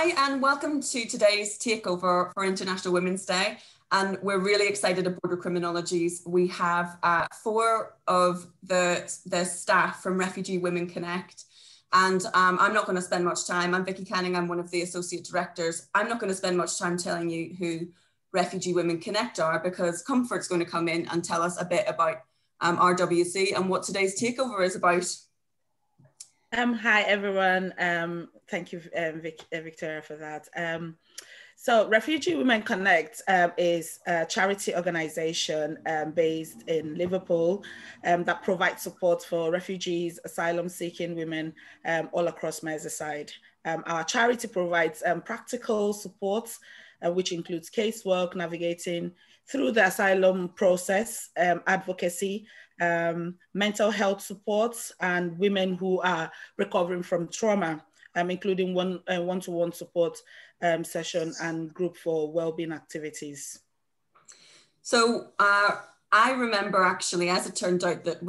Hi, and welcome to today's takeover for International Women's Day. And we're really excited at Border Criminologies. We have four of the staff from Refugee Women Connect. And I'm not going to spend much time. I'm Vicky Canning. I'm one of the associate directors. I'm not going to spend much time telling you who Refugee Women Connect are, because Comfort's going to come in and tell us a bit about RWC and what today's takeover is about. Hi, everyone. Thank you, Victoria, for that. So Refugee Women Connect is a charity organization based in Liverpool that provides support for refugees, asylum-seeking women all across Merseyside. Our charity provides practical support, which includes casework, navigating through the asylum process, advocacy, mental health support, and women who are recovering from trauma, including one-to-one support session and group for wellbeing activities. So I remember actually, as it turned out, that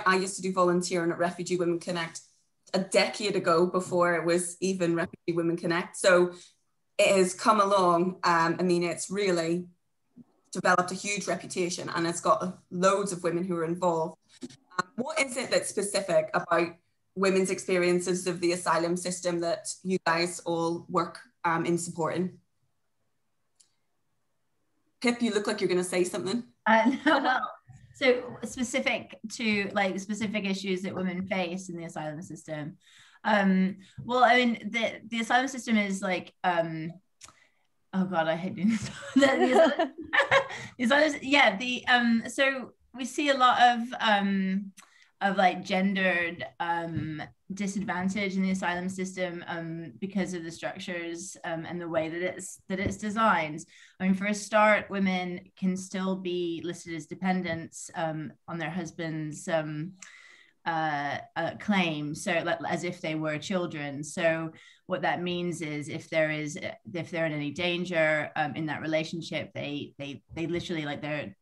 I used to do volunteering at Refugee Women Connect a decade ago, before it was even Refugee Women Connect. So it has come along. I mean, it's really developed a huge reputation, and it's got loads of women who are involved. What is it that's specific about women's experiences of the asylum system that you guys all work in supporting? Pip, you look like you're going to say something. Well, so specific to specific issues that women face in the asylum system. Well, I mean, the asylum system is like, oh God, I hate doing this. So we see a lot of like gendered disadvantage in the asylum system because of the structures and the way that it's designed. I mean, for a start, women can still be listed as dependents on their husband's claim, so as if they were children. So what that means is if they're in any danger in that relationship, they literally, like, their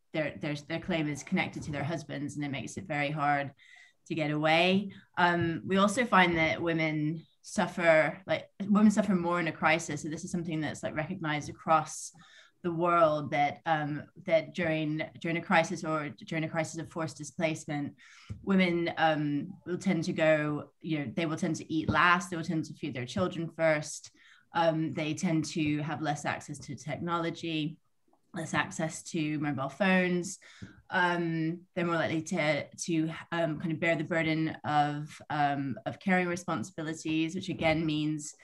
claim is connected to their husbands, and it makes it very hard to get away. We also find that women suffer more in a crisis. So this is something that's like recognized across the world, that that during a crisis or during a crisis of forced displacement, women will tend to go, they will tend to eat last, they will tend to feed their children first, they tend to have less access to technology, less access to mobile phones, they're more likely to kind of bear the burden of caring responsibilities, which again means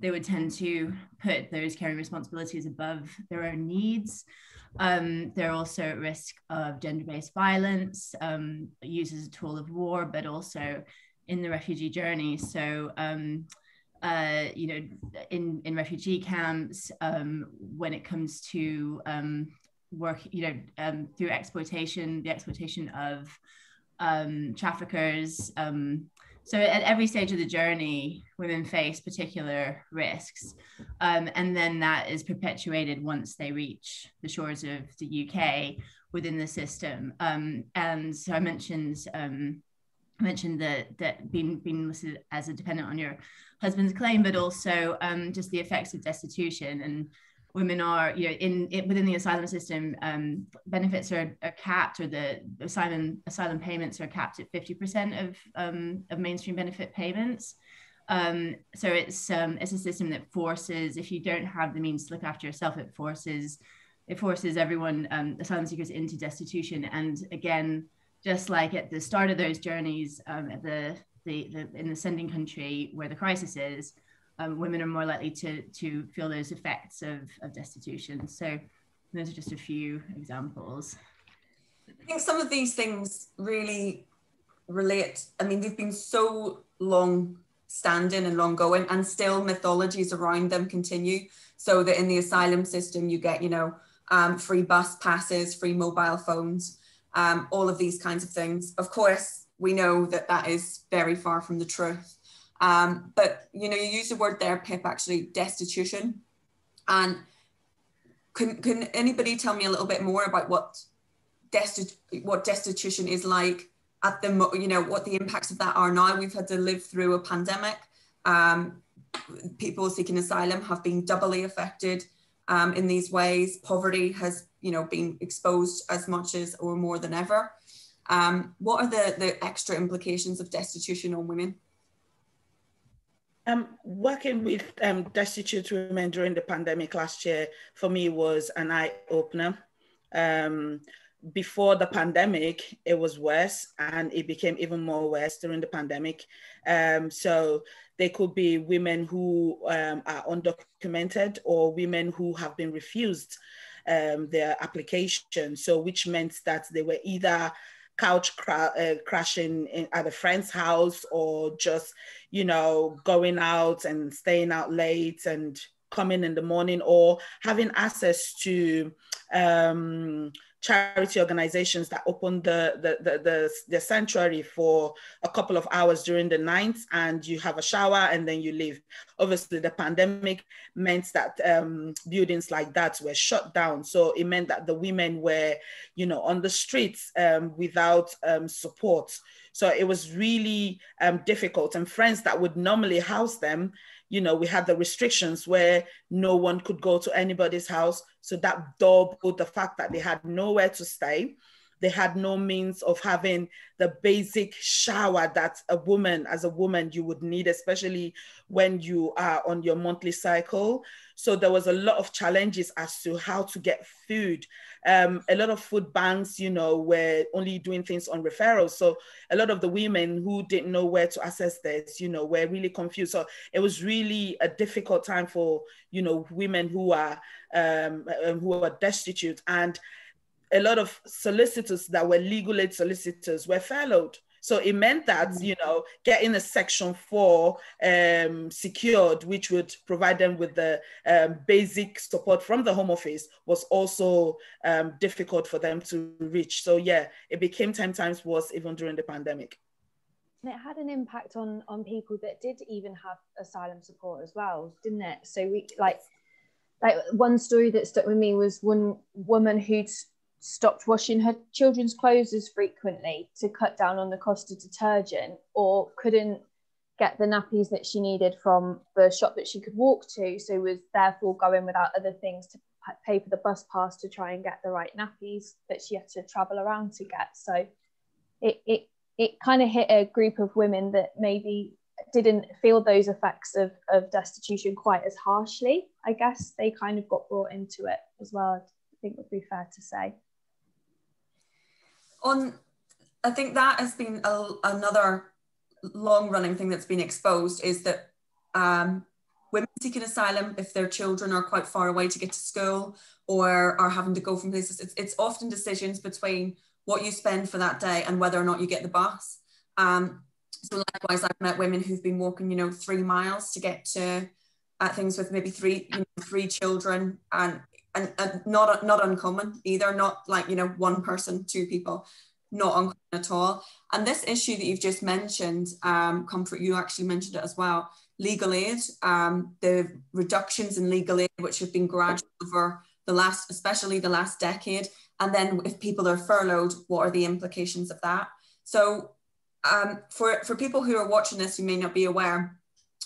they would tend to put those caring responsibilities above their own needs. They're also at risk of gender-based violence, used as a tool of war, but also in the refugee journey. So, in refugee camps, when it comes to work, through exploitation, the exploitation of traffickers. So at every stage of the journey, women face particular risks. And then that is perpetuated once they reach the shores of the UK within the system. And so I mentioned that being listed as a dependent on your husband's claim, but also just the effects of destitution. And women are, within the asylum system, benefits are capped, or the asylum payments are capped at 50% of mainstream benefit payments. So it's a system that forces, if you don't have the means to look after yourself, it forces everyone, asylum seekers, into destitution. And again, just like at the start of those journeys, in the sending country where the crisis is, women are more likely to feel those effects of destitution. So those are just a few examples. I think some of these things really relate. I mean, they've been so long standing and long going, and still mythologies around them continue. So that in the asylum system, you get, free bus passes, free mobile phones, all of these kinds of things. Of course, we know that that is very far from the truth. But, you use the word there, Pip, actually, destitution. And can anybody tell me a little bit more about what destitution is like at the, what the impacts of that are now? We've had to live through a pandemic. people seeking asylum have been doubly affected in these ways. Poverty has, been exposed as much as or more than ever. What are the extra implications of destitution on women? Working with destitute women during the pandemic last year, for me, was an eye-opener. Before the pandemic, it was worse, and it became even more worse during the pandemic. So they could be women who are undocumented, or women who have been refused their application. So which meant that they were either crashing at a friend's house, or just, going out and staying out late and coming in the morning, or having access to charity organizations that open the sanctuary for a couple of hours during the night, and you have a shower and then you leave. Obviously, the pandemic meant that buildings like that were shut down. So it meant that the women were, on the streets without support. So it was really difficult. And friends that would normally house them, we had the restrictions where no one could go to anybody's house. So that doubled the fact that they had nowhere to stay. They had no means of having the basic shower that as a woman, you would need, especially when you are on your monthly cycle. So there was a lot of challenges as to how to get food. A lot of food banks, were only doing things on referrals. So a lot of the women who didn't know where to access this, were really confused. So it was really a difficult time for, women who are destitute. And a lot of solicitors that were legal aid solicitors were furloughed. So it meant that, getting a Section 4 secured, which would provide them with the basic support from the Home Office, was also difficult for them to reach. So yeah, it became 10 times worse even during the pandemic. And it had an impact on people that did even have asylum support as well, didn't it? So we like one story that stuck with me was one woman who'd stopped washing her children's clothes as frequently to cut down on the cost of detergent, or couldn't get the nappies that she needed from the shop that she could walk to, so was therefore going without other things to pay for the bus pass to try and get the right nappies that she had to travel around to get. So it kind of hit a group of women that maybe didn't feel those effects of destitution quite as harshly. I guess they kind of got brought into it as well, I think would be fair to say. I think that has been another long-running thing that's been exposed, is that women seeking asylum, if their children are quite far away to get to school or are having to go from places, it's often decisions between what you spend for that day and whether or not you get the bus. So likewise, I've met women who've been walking, 3 miles to get to things with maybe three children, and not uncommon either, not like, one person, 2 people, not uncommon at all. And this issue that you've just mentioned, Comfort, you actually mentioned it as well, legal aid, the reductions in legal aid, which have been gradual over especially the last decade. And then if people are furloughed, what are the implications of that? So for people who are watching this who may not be aware,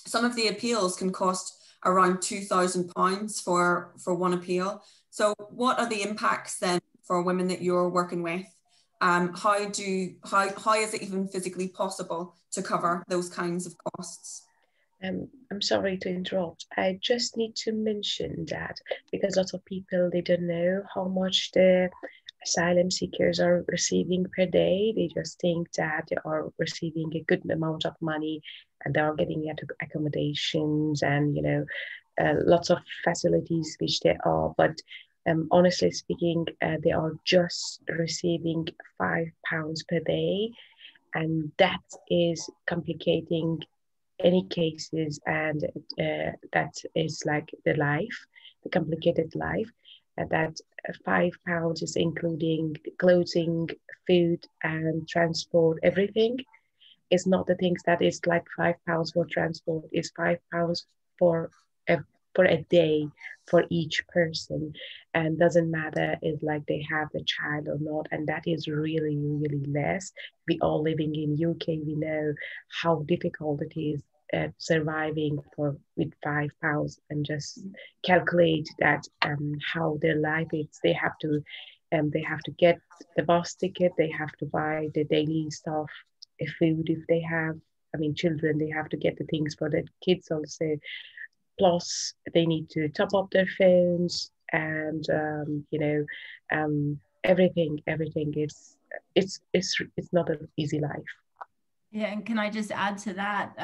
some of the appeals can cost around £2,000 for one appeal. So what are the impacts then for women that you're working with? How is it even physically possible to cover those kinds of costs? I'm sorry to interrupt. I just need to mention that because lots of people, they don't know how much the asylum seekers are receiving per day. They just think that they are receiving a good amount of money and they are getting accommodations and, lots of facilities which they are. But honestly speaking, they are just receiving £5 per day. And that is complicating any cases, and that is like the complicated life. That £5 is including clothing, food, and transport. Everything is not the things that is like £5 for transport. It's £5 for a day for each person, and doesn't matter if like they have a child or not, and that is really, really less. We all living in UK, we know how difficult it is surviving with £5 and just calculate that how their life is. They have to get the bus ticket, they have to buy the daily stuff, food if they have. I mean, children, they have to get the things for the kids also. Plus, they need to top up their phones and everything. Everything is it's not an easy life. Yeah, and can I just add to that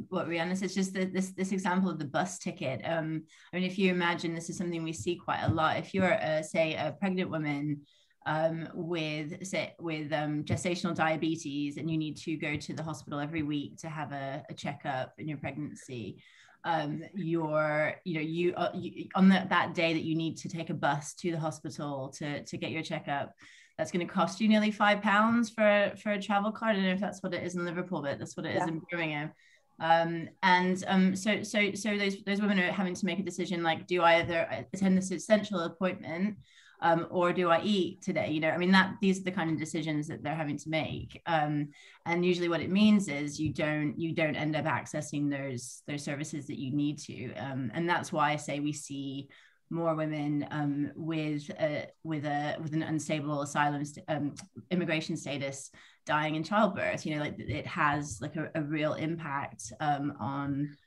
what Rihanna says, just this example of the bus ticket. I mean, if you imagine, this is something we see quite a lot. If you're, say, a pregnant woman with gestational diabetes, and you need to go to the hospital every week to have a checkup in your pregnancy, on that day that you need to take a bus to the hospital to get your checkup, that's going to cost you nearly £5 for a travel card. I don't know if that's what it is in Liverpool, but that's what it is in Birmingham. So those women are having to make a decision, like, do I either attend this essential appointment or do I eat today? I mean, these are the kind of decisions that they're having to make. And usually what it means is you don't end up accessing those services that you need to. And that's why I say we see more women with an unstable asylum immigration status dying in childbirth. Like, it has like a real impact on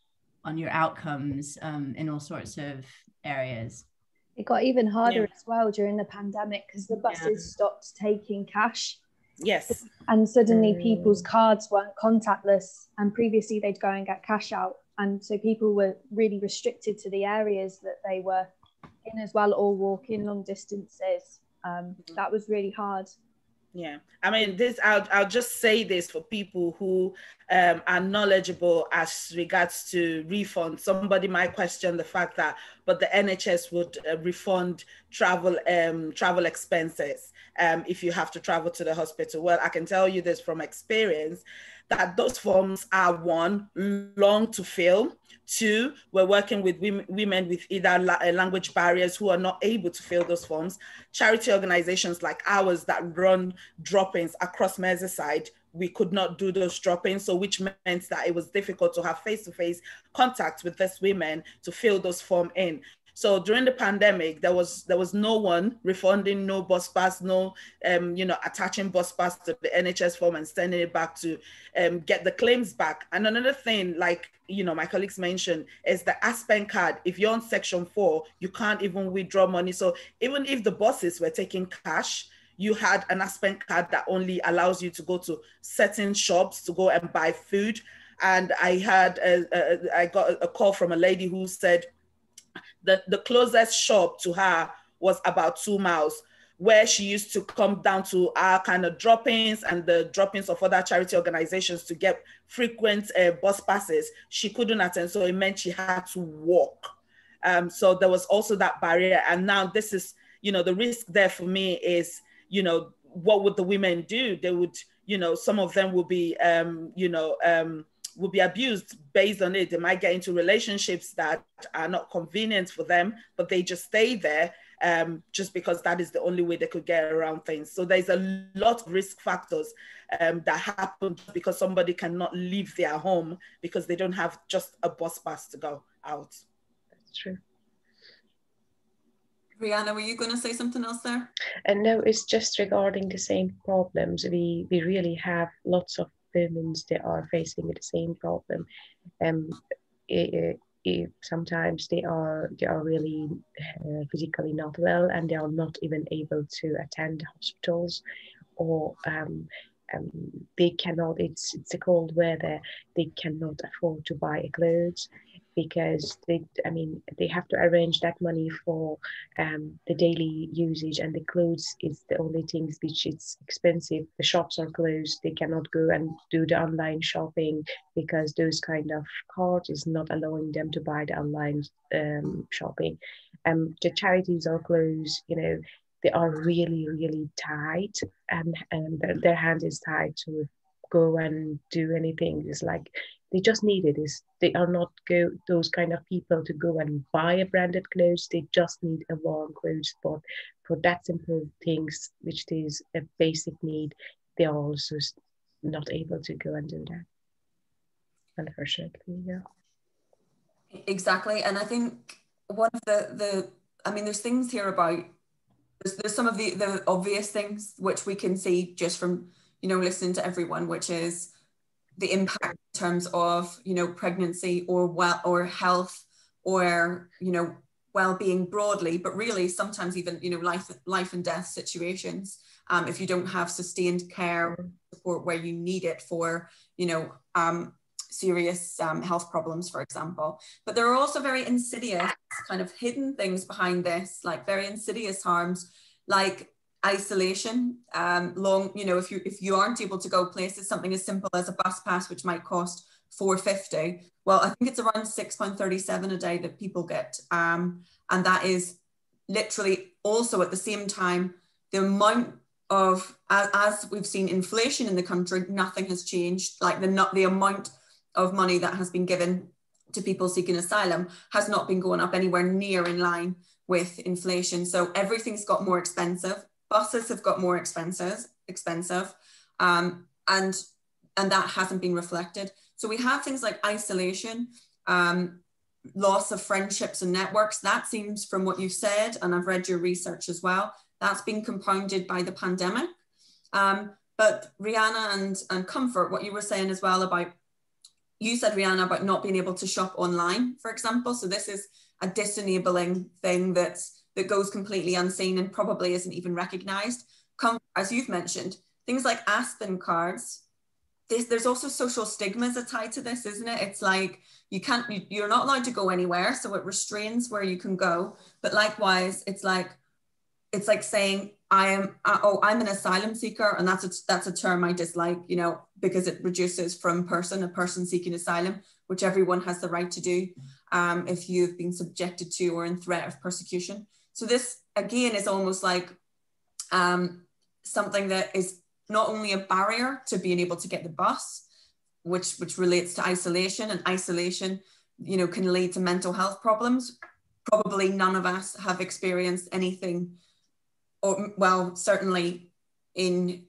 your outcomes in all sorts of areas. It got even harder as well during the pandemic because the buses stopped taking cash. Yes. And suddenly people's cards weren't contactless, and previously they'd go and get cash out. And so people were really restricted to the areas that they were in as well, or walking long distances. That was really hard. Yeah, I mean, I'll just say this for people who are knowledgeable as regards to refund. Somebody might question the fact that, but the NHS would refund travel expenses if you have to travel to the hospital. Well, I can tell you this from experience, that those forms are, one, long to fill. Two, we're working with women with either language barriers who are not able to fill those forms. Charity organizations like ours that run drop-ins across Merseyside, we could not do those drop-ins, so which meant that it was difficult to have face-to-face contact with these women to fill those forms in. So during the pandemic, there was no one refunding, no bus pass, no attaching bus pass to the NHS form and sending it back to get the claims back. And another thing, like my colleagues mentioned, is the Aspen card. If you're on Section 4, you can't even withdraw money. So even if the buses were taking cash, you had an Aspen card that only allows you to go to certain shops to go and buy food. And I got a call from a lady who said that the closest shop to her was about 2 miles, where she used to come down to our kind of drop-ins and the drop-ins of other charity organizations to get frequent bus passes. She couldn't attend, so it meant she had to walk. So there was also that barrier. And now this is, the risk there for me is, what would the women do? They would, some of them will be, will be abused based on it. They might get into relationships that are not convenient for them, but they just stay there just because that is the only way they could get around things. So there's a lot of risk factors that happen because somebody cannot leave their home because they don't have just a bus pass to go out. That's true. Rihanna, were you going to say something else there? And no, it's just regarding the same problems. We really have lots of women that are facing the same problem. Sometimes they are really physically not well, and they are not even able to attend hospitals, or they cannot. It's a cold weather. They cannot afford to buy clothes because they have to arrange that money for the daily usage, and the clothes is the only things which it's expensive. The shops are closed. They cannot go and do the online shopping because those kind of cards is not allowing them to buy the online shopping. The charities are closed. They are really, really tight, and their hand is tied to go and do anything. It's like they just need it. They are not those kind of people to go and buy a branded clothes. They just need a warm clothes. But for that simple things, which is a basic need, they are also not able to go and do that. unfortunately. Yeah. Exactly. And I think one of I mean, there's things here about, there's some of the obvious things which we can see just from, you know, listening to everyone, which is the impact in terms of, you know, pregnancy or health or, you know, well-being broadly, but really sometimes even, you know, life and death situations. If you don't have sustained care support where you need it for, you know, serious health problems, for example. But there are also very insidious kind of hidden things behind this, like very insidious harms, like isolation. You know, if you aren't able to go places, something as simple as a bus pass, which might cost £4.50. Well, I think it's around £6.37 a day that people get. And that is literally also at the same time, the amount of, as we've seen inflation in the country, nothing has changed. Like the amount of money that has been given to people seeking asylum has not been going up anywhere near in line with inflation. So everything's got more expensive. Buses have got more expensive, and that hasn't been reflected. So we have things like isolation, loss of friendships and networks. That seems, from what you've said, and I've read your research as well, that's been compounded by the pandemic. But Rihanna and Comfort, what you were saying as well about, you said, Rihanna, about not being able to shop online, for example. So this is a disenabling thing that goes completely unseen and probably isn't even recognized. As you've mentioned, things like Aspen cards, there's also social stigmas tied to this, isn't it? It's like you're not allowed to go anywhere, so it restrains where you can go. But likewise, it's like saying I'm an asylum seeker, and that's a term I dislike, you know, because it reduces from a person seeking asylum, which everyone has the right to do if you've been subjected to or in threat of persecution. So this again is almost like something that is not only a barrier to being able to get the bus, which relates to isolation, and isolation, you know, can lead to mental health problems. Probably none of us have experienced anything, or well, certainly in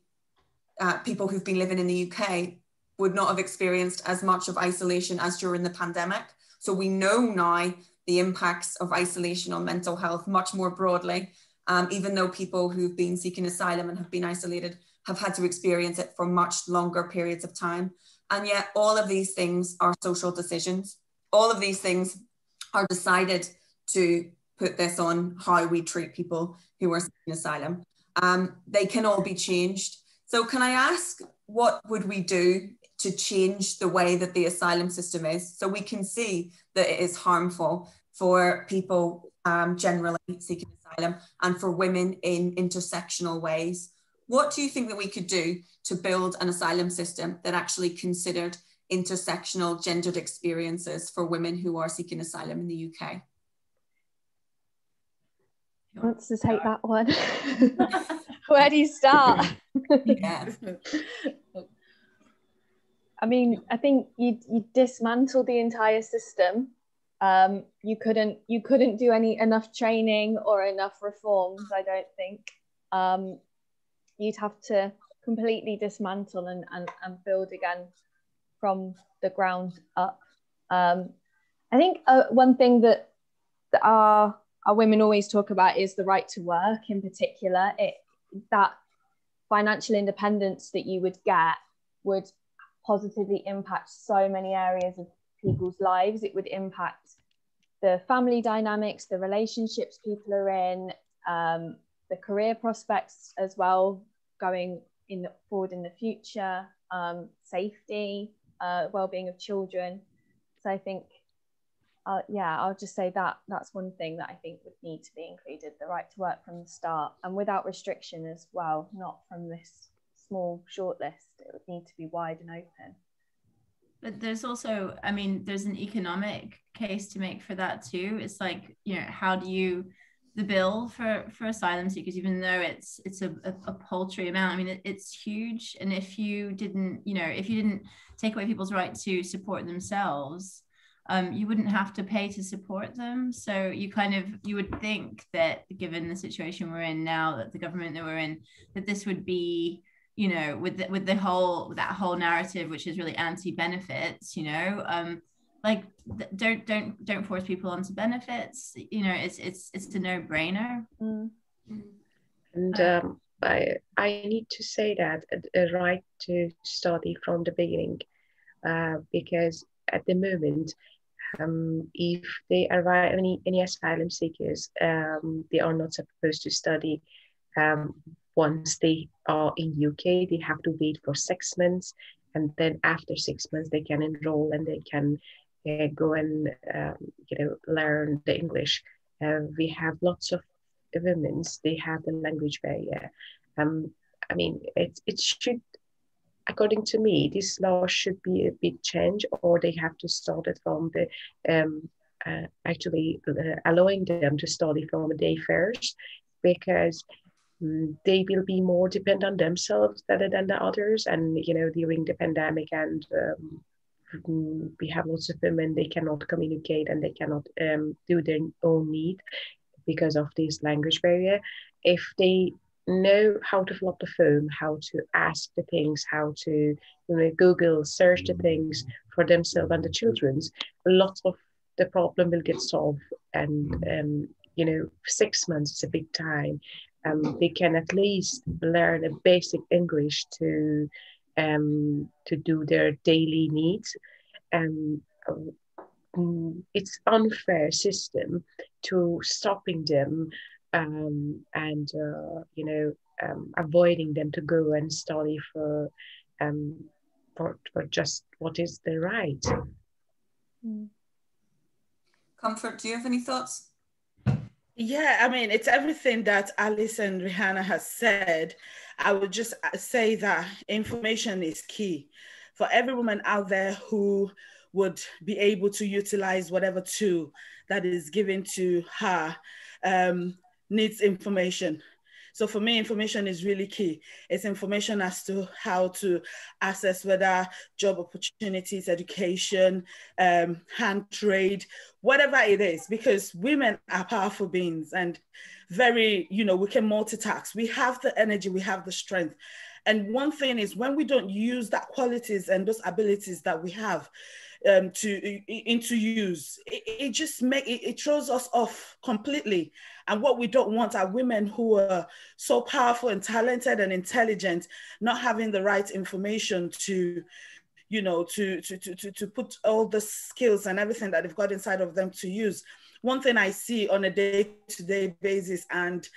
people who've been living in the UK would not have experienced as much of isolation as during the pandemic. So we know now the impacts of isolation on mental health much more broadly, even though people who've been seeking asylum and have been isolated have had to experience it for much longer periods of time. And yet all of these things are social decisions. All of these things are decided to put this on how we treat people who are seeking asylum. They can all be changed. So can I ask, what would we do to change the way that the asylum system is, so we can see that it is harmful for people generally seeking asylum and for women in intersectional ways? What do you think that we could do to build an asylum system that actually considered intersectional gendered experiences for women who are seeking asylum in the UK? Who wants to take that one? Where do you start? Yeah. I mean, I think you dismantle the entire system. You couldn't do enough training or enough reforms, I don't think. You'd have to completely dismantle and build again from the ground up. I think one thing that our women always talk about is the right to work in particular. That financial independence that you would get would positively impact so many areas of people's lives. It would impact the family dynamics, the relationships people are in, the career prospects as well, going forward in the future, safety, well-being of children. So I think, I'll just say that's one thing that I think would need to be included, the right to work from the start, and without restriction as well, not from this small shortlist. It would need to be wide and open. But there's also, I mean, there's an economic case to make for that too. It's like, you know, how do you, the bill for asylum seekers, even though it's a paltry amount, I mean, it's huge. And if you didn't take away people's right to support themselves, you wouldn't have to pay to support them. So you would think that given the situation we're in now, that the government that we're in, that this would be you know, with that whole narrative, which is really anti-benefits, you know, like don't force people onto benefits. You know, it's a no-brainer. And I need to say that a right to study from the beginning, because at the moment, if they arrive, any asylum seekers, they are not supposed to study. Once they are in UK, they have to wait for 6 months, and then after 6 months they can enroll and they can go and learn the English. We have lots of women, they have the language barrier. I mean, it should, according to me, this law should be a big change, or they have to start it from the allowing them to study from a day first, because they will be more dependent on themselves rather than the others. And you know, during the pandemic, and we have lots of women, they cannot communicate and they cannot do their own need because of this language barrier. If they know how to fill up the form, how to ask the things, how to Google search the things for themselves and the children's, lots of the problem will get solved. And 6 months is a big time. They can at least learn a basic English to do their daily needs. It's unfair system to stopping them avoiding them to go and study for just what is the right. Comfort, do you have any thoughts? Yeah, I mean, it's everything that Alice and Rihanna has said. I would just say that information is key for every woman out there who would be able to utilize whatever tool that is given to her, needs information. So for me, information is really key. It's information as to how to access whether job opportunities, education, hand trade, whatever it is, because women are powerful beings and very, we can multitask. We have the energy, we have the strength. And one thing is, when we don't use that qualities and those abilities that we have into use, it throws us off completely. And what we don't want are women who are so powerful and talented and intelligent, not having the right information to put all the skills and everything that they've got inside of them to use. One thing I see on a day-to-day basis, and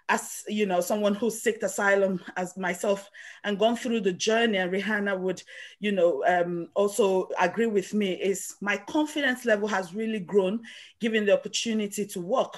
as someone who sought asylum as myself and gone through the journey, and Rihanna would, also agree with me, is my confidence level has really grown given the opportunity to work.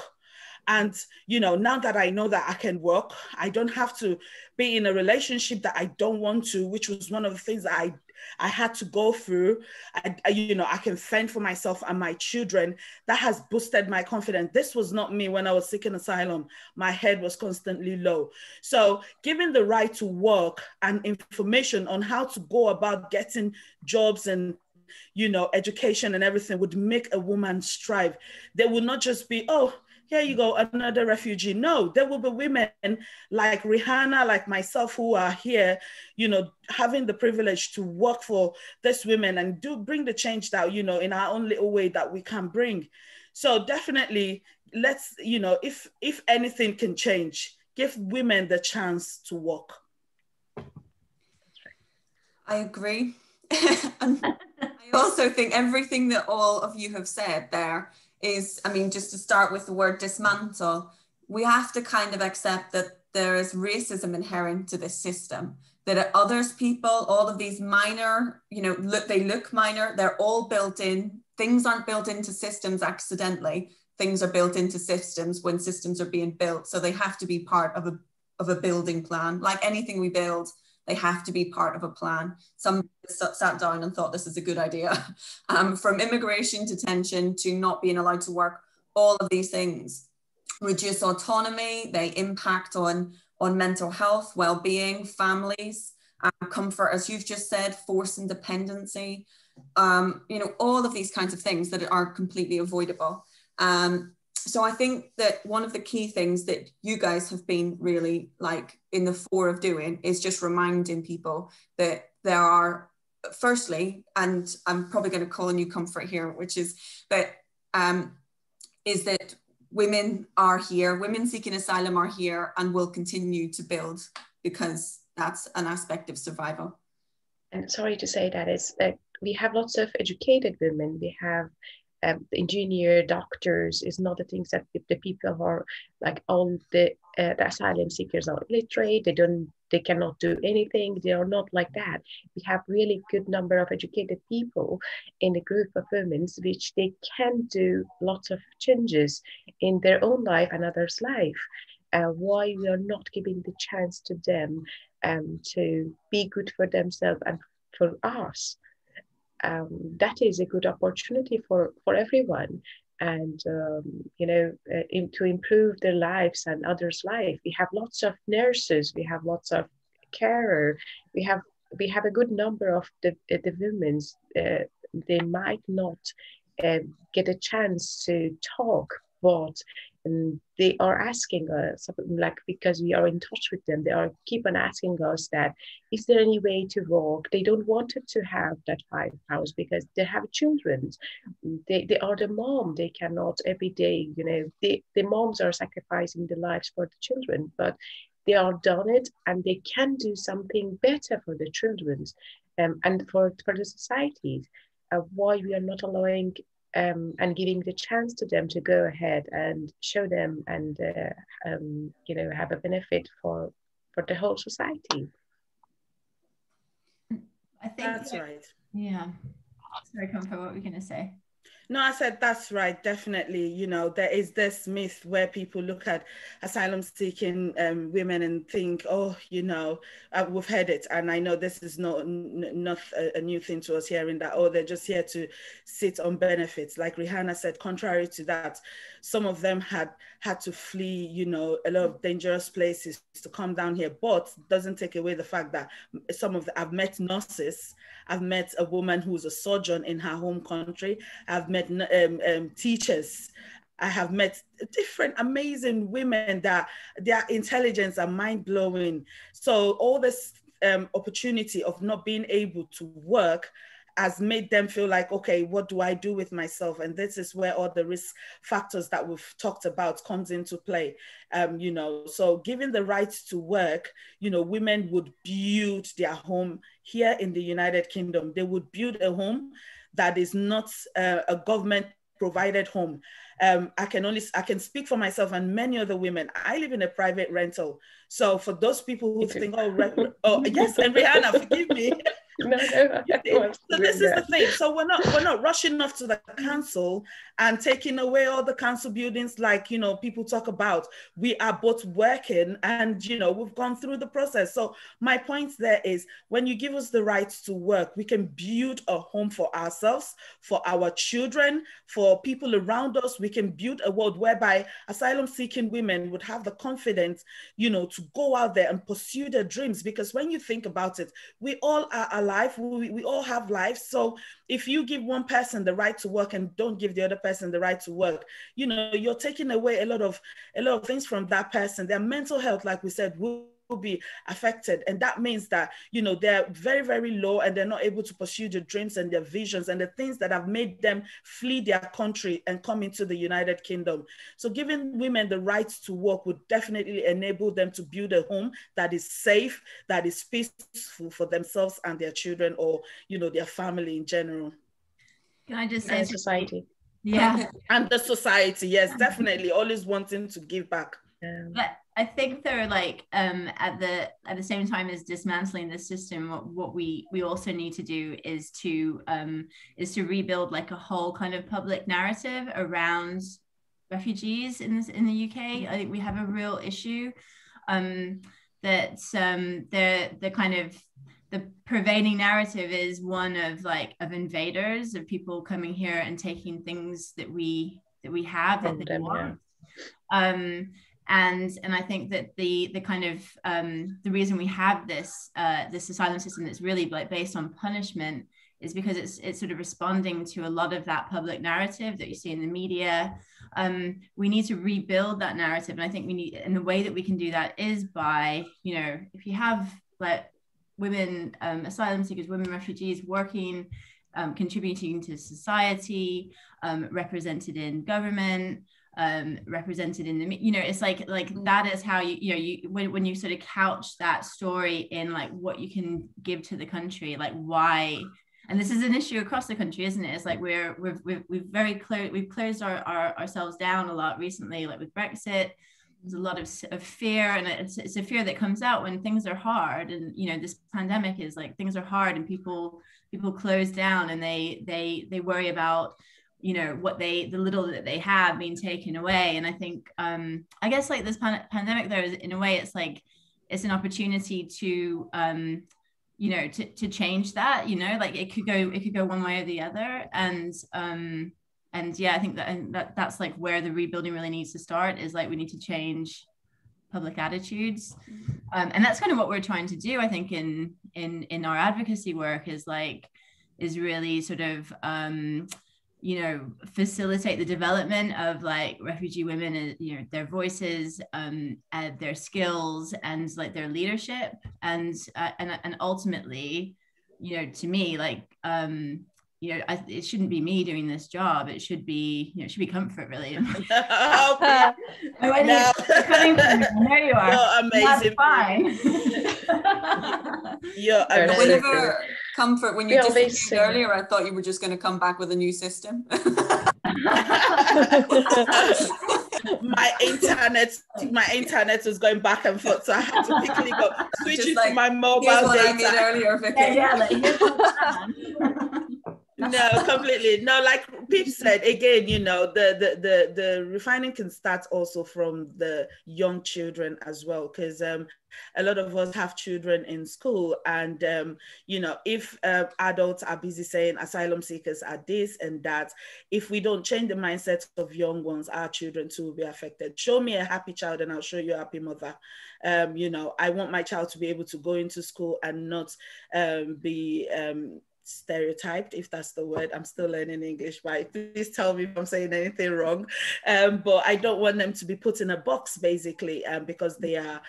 And, now that I know that I can work, I don't have to be in a relationship that I don't want to, which was one of the things that I had to go through. I can fend for myself and my children. That has boosted my confidence. This was not me when I was seeking asylum. My head was constantly low. So given the right to work and information on how to go about getting jobs and education and everything would make a woman strive. They will not just be, oh, here you go, another refugee. No, there will be women like Rihanna, like myself, who are here, having the privilege to work for these women and do bring the change that, in our own little way that we can bring. So definitely, let's, if anything can change, give women the chance to work. I agree. And I also think everything that all of you have said there is, just to start with the word dismantle, we have to kind of accept that there is racism inherent to this system, that others people, all of these minor, they look minor, they're all built in. Things aren't built into systems accidentally. Things are built into systems when systems are being built. So they have to be part of a building plan. Like anything we build, they have to be part of a plan. Some sat down and thought this is a good idea. From immigration detention to not being allowed to work, all of these things reduce autonomy. They impact on mental health, well-being, families, comfort, as you've just said, force and dependency. All of these kinds of things that are completely avoidable. So I think that one of the key things that you guys have been really like in the fore of doing is just reminding people that there are, firstly, and I'm probably going to call a new comfort here, which is that is that women are here, women seeking asylum are here and will continue to build, because that's an aspect of survival. And sorry to say that, is that we have lots of educated women. We have engineer, doctors. Is not the things that the people are like, all the asylum seekers are illiterate. They cannot do anything. They are not like that. We have really good number of educated people in the group of women, which they can do lots of changes in their own life and others' life. Why we are not giving the chance to them to be good for themselves and for us? That is a good opportunity for everyone, and to improve their lives and others' life. We have lots of nurses, we have lots of carer, we have a good number of the women. They might not get a chance to talk, but they are asking us, like, because we are in touch with them, they are keep on asking us that, is there any way to work? They don't want to have that house because they have children. They are the mom. They cannot every day, the moms are sacrificing their lives for the children, but they are done it and they can do something better for the children and for the societies. Why we are not allowing and giving the chance to them to go ahead and show them and have a benefit for the whole society. I think that's right. Yeah. Sorry, Comfort, what were we going to say? No, I said that's right, definitely. There is this myth where people look at asylum seeking women and think, oh, we've heard it. And I know this is not a new thing to us, hearing that, oh, they're just here to sit on benefits. Like Rihanna said, contrary to that, some of them had to flee, a lot of dangerous places to come down here, but doesn't take away the fact that I've met nurses, I've met a woman who's a surgeon in her home country, I've met teachers, I have met different amazing women that their intelligence are mind-blowing. So all this opportunity of not being able to work has made them feel like, okay, what do I do with myself? And this is where all the risk factors that we've talked about comes into play. So given the right to work, women would build their home here in the United Kingdom. They would build a home that is not a government provided home. I can speak for myself and many other women. I live in a private rental. So for those people who think, oh yes, and Rihanna, forgive me. No. So this is the thing. So we're not rushing off to the council and taking away all the council buildings like, people talk about. We are both working and, we've gone through the process. So my point there is, when you give us the right to work, we can build a home for ourselves, for our children, for people around us. We can build a world whereby asylum seeking women would have the confidence, to go out there and pursue their dreams. Because when you think about it, we all are alive. We all have lives. So if you give one person the right to work and don't give the other person the right to work, you're taking away a lot of things from that person. Their mental health, like we said, will be affected, and that means that they're very, very low and they're not able to pursue their dreams and their visions and the things that have made them flee their country and come into the United Kingdom. So giving women the right to work would definitely enable them to build a home that is safe, that is peaceful for themselves and their children, or their family in general. Can I just say, and society? Yeah. And the society, yes, definitely, always wanting to give back. But I think they're like at the same time as dismantling the system, what we also need to do is to rebuild like a whole kind of public narrative around refugees in the UK. I think we have a real issue that the kind of the prevailing narrative is one of invaders, of people coming here and taking things that we have that they want. Yeah. And I think that the kind of the reason we have this asylum system that's really based on punishment is because it's sort of responding to a lot of that public narrative that you see in the media we need to rebuild that narrative. And I think we need, and the way that we can do that is by, you know, if you have like women, asylum seekers, women refugees working, contributing to society, represented in government, represented in the, you know, it's like that is how you when you sort of couch that story in like what you can give to the country, like why. And this is an issue across the country, isn't it? It's like we've closed ourselves down a lot recently, like with Brexit. There's a lot of fear, and it's a fear that comes out when things are hard. And you know, this pandemic is like, things are hard, and people close down, and they worry about, you know, what the little that they have being taken away. And I think I guess like this pandemic, though, in a way, it's like it's an opportunity to you know, to change that, you know, like it could go one way or the other. And yeah, I think that's like where the rebuilding really needs to start, is like we need to change public attitudes. And that's kind of what we're trying to do, I think, in our advocacy work, is really sort of you know, facilitate the development of like refugee women, you know, their voices, their skills, and like their leadership, and ultimately, you know, to me, like you know, it shouldn't be me doing this job. It should be, you know, it should be comfort, really. Oh, no. I know you are. You're amazing. That's fine. You're amazing. Whenever comfort, when you disappeared earlier, I thought you were just going to come back with a new system. my internet was going back and forth, so I had to quickly go switch it to my mobile data. I made earlier, Vicky. No, completely. No, like Pip said, again, you know, the refining can start also from the young children as well, because a lot of us have children in school, and you know, if adults are busy saying asylum seekers are this and that, if we don't change the mindset of young ones, our children too will be affected. Show me a happy child and I'll show you a happy mother. You know, I want my child to be able to go into school and not be stereotyped, if that's the word. I'm still learning English, but please tell me if I'm saying anything wrong. But I don't want them to be put in a box, basically, because they are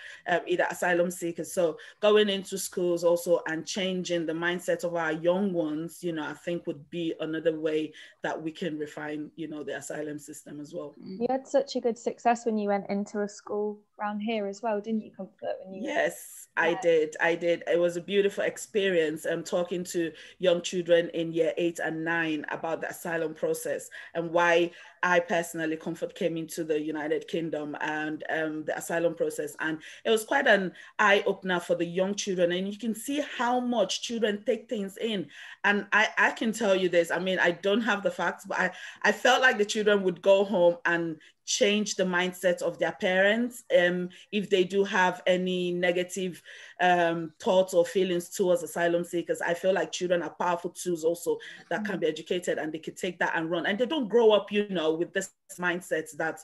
either asylum seekers. So going into schools also and changing the mindset of our young ones, you know, I think would be another way that we can refine, you know, the asylum system as well. You had such a good success when you went into a school around here as well, didn't you, Comfort? Yes, I did. It was a beautiful experience talking to young children in year 8 and 9 about the asylum process and why I personally, Comfort, came into the United Kingdom and the asylum process. And it was quite an eye-opener for the young children. And you can see how much children take things in. And I can tell you this, I mean, I don't have the facts, but I felt like the children would go home and change the mindset of their parents if they do have any negative thoughts or feelings towards asylum seekers. I feel like children are powerful tools also that can be educated, and they could take that and run. And they don't grow up, you know, with this mindset that,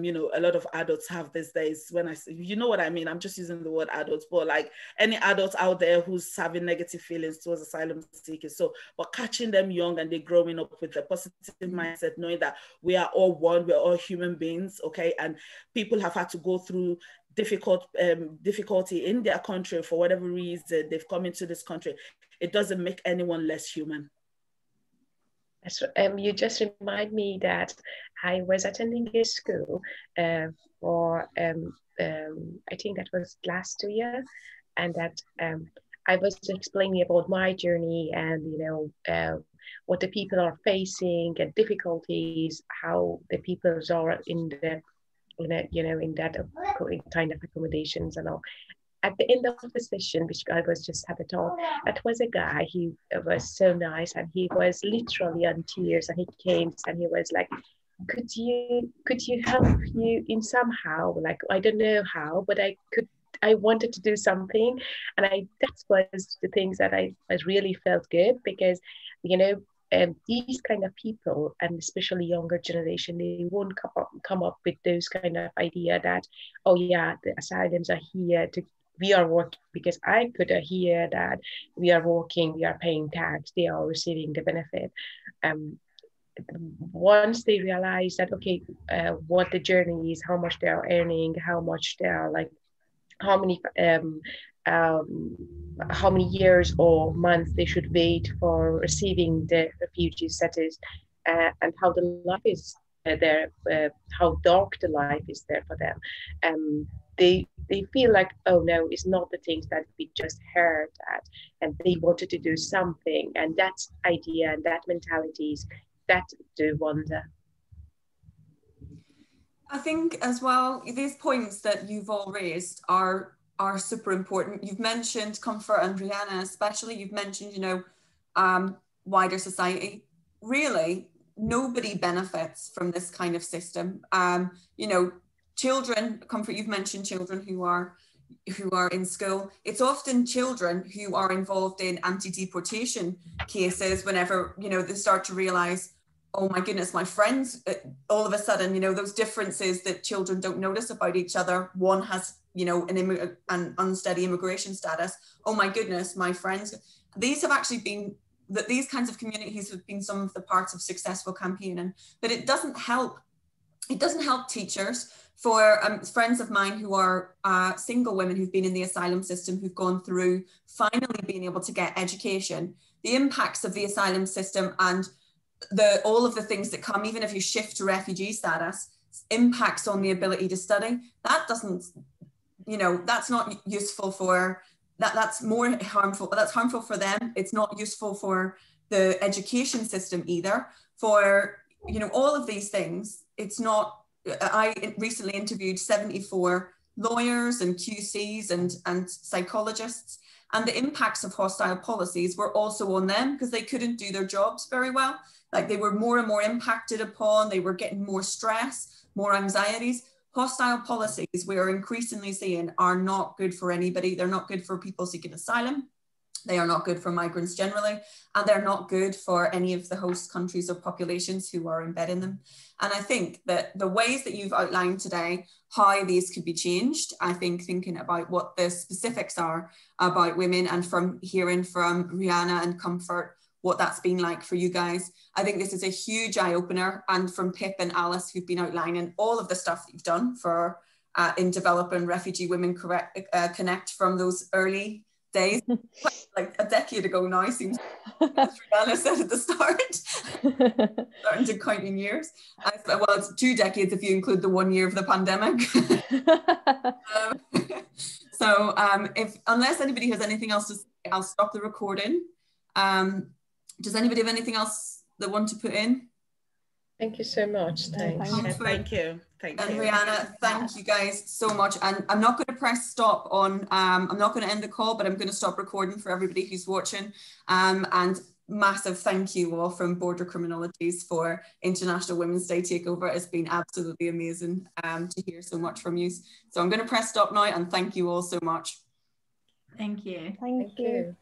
you know, a lot of adults have these days. When I say, you know what I mean, I'm just using the word adults, but like any adults out there who's having negative feelings towards asylum seekers. So, but catching them young and they're growing up with a positive mindset, knowing that we are all one, we're all human beings, okay? And people have had to go through difficulty in their country for whatever reason they've come into this country. It doesn't make anyone less human. So, you just remind me that I was attending a school for I think that was last year, and that I was explaining about my journey and, you know, what the people are facing and difficulties, how the people are in the, you know, in that kind of accommodations and all. At the end of the session, which I was just had a talk, that was a guy, he was so nice, and he was literally on tears, and he came and he was like, could you help you in somehow? Like, I don't know how, but I wanted to do something. And that was the things that I really felt good, because, you know, these kind of people, and especially younger generation, they won't come up with those kind of idea that, oh yeah, the asylums are here we are working, because I could hear that we are working, we are paying tax, they are receiving the benefit. once they realize that, okay, what the journey is, how much they are earning, how much they are like, how many how many years or months they should wait for receiving the refugee status, and how the life is there, how dark the life is there for them. They feel like, oh no, it's not the things that we just heard at, and they wanted to do something, and that idea and that mentalities that do wonder. I think as well, these points that you've all raised are super important. You've mentioned comfort, and Rihanna especially, you've mentioned, you know, wider society. Really, nobody benefits from this kind of system. You know, children, comfort, you've mentioned children who are in school. It's often children who are involved in anti-deportation cases whenever, you know, they start to realize, oh my goodness, my friends, all of a sudden, you know, those differences that children don't notice about each other. One has, you know, an unsteady immigration status. Oh my goodness, my friends. These have actually been, that these kinds of communities have been some of the parts of successful campaigning, but it doesn't help. It doesn't help teachers. For friends of mine who are single women who've been in the asylum system, who've gone through finally being able to get education, the impacts of the asylum system and all of the things that come, even if you shift to refugee status, impacts on the ability to study. That doesn't, you know, that's not useful for, that's more harmful, that's harmful for them. It's not useful for the education system either. For, you know, all of these things, it's not, I recently interviewed 74 lawyers and QCs and psychologists, and the impacts of hostile policies were also on them because they couldn't do their jobs very well. Like, they were more and more impacted upon, they were getting more stress, more anxieties. Hostile policies we are increasingly seeing are not good for anybody. They're not good for people seeking asylum. They are not good for migrants generally, and they're not good for any of the host countries or populations who are embedding them. And I think that the ways that you've outlined today, how these could be changed, I think thinking about what the specifics are about women, and from hearing from Rihanna and Comfort, what that's been like for you guys. I think this is a huge eye opener, and from Pip and Alice, who've been outlining all of the stuff that you've done for in developing Refugee Women Connect from those early days, like a decade ago now, seems, as Rihanna said at the start, starting to count in years. Well, it's 2 decades if you include the 1 year of the pandemic. So if, unless anybody has anything else to say, I'll stop the recording. Does anybody have anything else they want to put in? Thank you so much. Thanks. Thank you. Thank you. And Rihanna, thank you guys so much. And I'm not going to press stop on, I'm not going to end the call, but I'm going to stop recording for everybody who's watching. And massive thank you all from Border Criminologies for International Women's Day takeover. It's been absolutely amazing to hear so much from you. So I'm going to press stop now, and thank you all so much. Thank you. Thank you.